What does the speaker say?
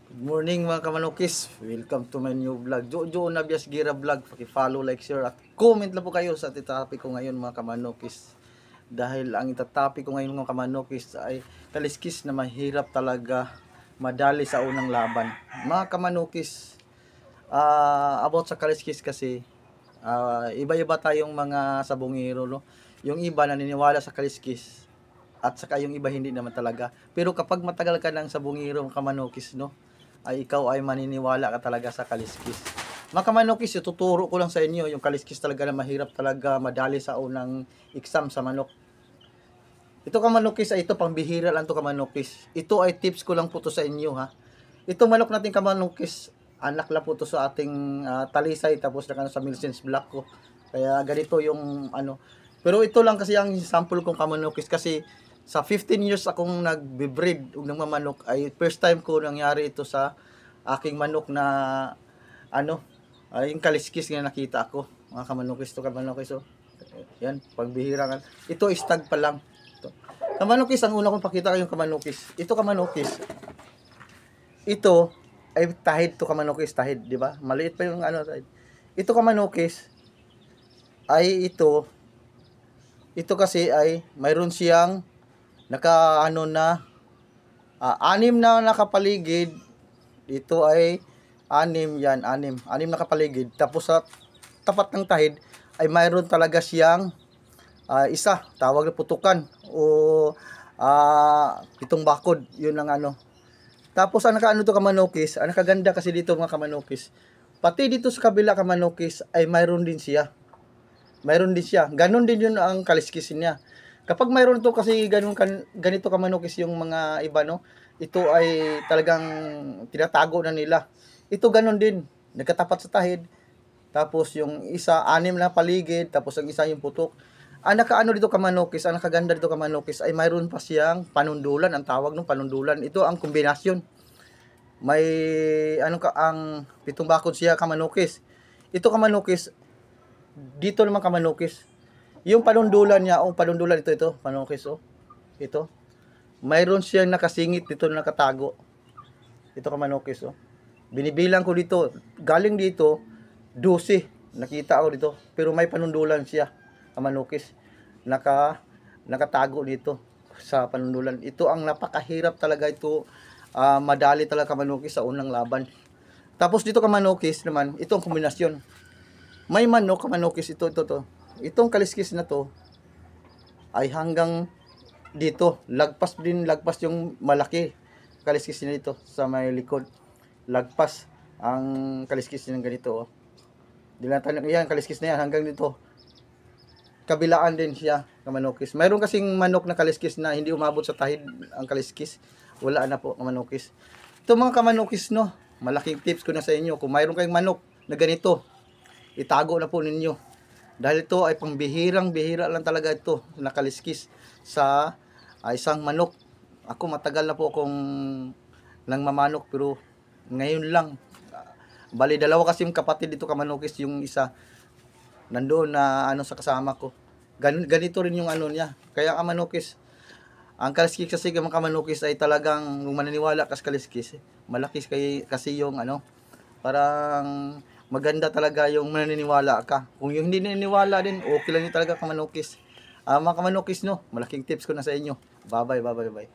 Good morning mga kamanukis. Welcome to my new vlog. Jojo Nabias Gira Vlog. Paki-follow, like, share at comment lang po kayo sa topic ko ngayon mga kamanukis. Dahil ang itatopic ko ngayon mga kamanukis ay kaliskis na mahirap talaga madali sa unang laban. Mga kamanukis, about sa kaliskis kasi iba-iba tayong mga sabongero, no? Yung iba naniniwala sa kaliskis at saka yung iba hindi naman talaga. Pero kapag matagal ka ng sabongero mga kamanukis, no? Ay ikaw ay maniniwala ka talaga sa kaliskis. Mga kamanukis, tuturo ko lang sa inyo yung kaliskis talaga na mahirap talaga madali sa unang exam sa manok. Ito kamanukis ay ito pambihira lang to kamanukis. Ito ay tips ko lang po to sa inyo ha. Ito manok natin kamanukis, anak lang po to sa ating talisay tapos na sa Milsens Black ko. Kaya ganito yung ano. Pero ito lang kasi ang sample kong kamanukis kasi sa 15 years akong nagbe-breed ug nagmamanok ay first time ko nangyari ito sa aking manok na ano ay yung kaliskis nga nakita ko mga kamanukis to kamanukis so yan pagbihira nga ito stag pa lang ito. Kamanukis ang una kong pakita kayong kamanukis ito kamanukis ito ay tahid to kamanukis tahid di ba maliit pa yung ano tahid ito kamanukis ay ito kasi ay mayroon siyang naka ano na anim na nakapaligid ito ay anim nakapaligid tapos sa tapat ng tahid ay mayroon talaga siyang isa tawag na putukan o pitong bakod yun ang ano tapos ang nakaano to kamanukis ang nakaganda kasi dito mga kamanukis pati dito sa kabila kamanukis ay mayroon din siya ganon din yun ang kaliskisin niya. Kapag mayroon to kasi ganito kamanukis yung mga iba no, ito ay talagang tinatago na nila. Ito ganon din, nagkatapat sa tahid. Tapos yung isa anim na paligid, tapos ang isa yung putok. Ang nakaano dito kamanukis, ang nakaganda dito kamanukis ay mayroon pa siyang panundulan, ang tawag ng panundulan. Ito ang kombinasyon. May ano ka ang pitong bakod siya kamanukis. Ito kamanukis dito naman kamanukis. Yung panundulan niya, panundulan ito, panukis, ito. Mayroon siyang nakasingit dito na nakatago. Ito kamanukis, Binibilang ko dito, galing dito, 12. Nakita ako dito, pero may panundulan siya, kamanukis. Nakatago dito sa panundulan. Ito ang napakahirap talaga ito, madali talaga kamanukis sa unang laban. Tapos dito kamanukis naman, ito ang kombinasyon. May manok kamanukis ito. Itong kaliskis na to ay hanggang dito lagpas yung malaki kaliskis na dito sa may likod lagpas ang kaliskis ng ganito dinatan yan kaliskis na yan hanggang dito kabilaan din siya kamanukis mayroon kasing manok na kaliskis na hindi umabot sa tahid ang kaliskis wala na po kamanukis ito mga kamanukis no malaking tips ko na sa inyo kung mayroon kayong manok na ganito itago na po ninyo dahil ito ay bihira lang talaga ito nakaliskis sa isang manok. Ako matagal na po akong nang mamanok pero ngayon lang. Bali dalawa kasi yung kapatid dito kamanukis yung isa nandoon na ano sa kasama ko. Ganito rin yung ano niya. Kaya kamanukis ang kaliskis kasi ng kamanukis ay talagang maniniwala kas kaliskis. Malaki kasi yung ano parang maganda talaga yung maniniwala ka. Kung yung hindi naniniwala din, okay lang yun talaga kamanukis. Mga kamanukis no, malaking tips ko na sa inyo. Bye bye.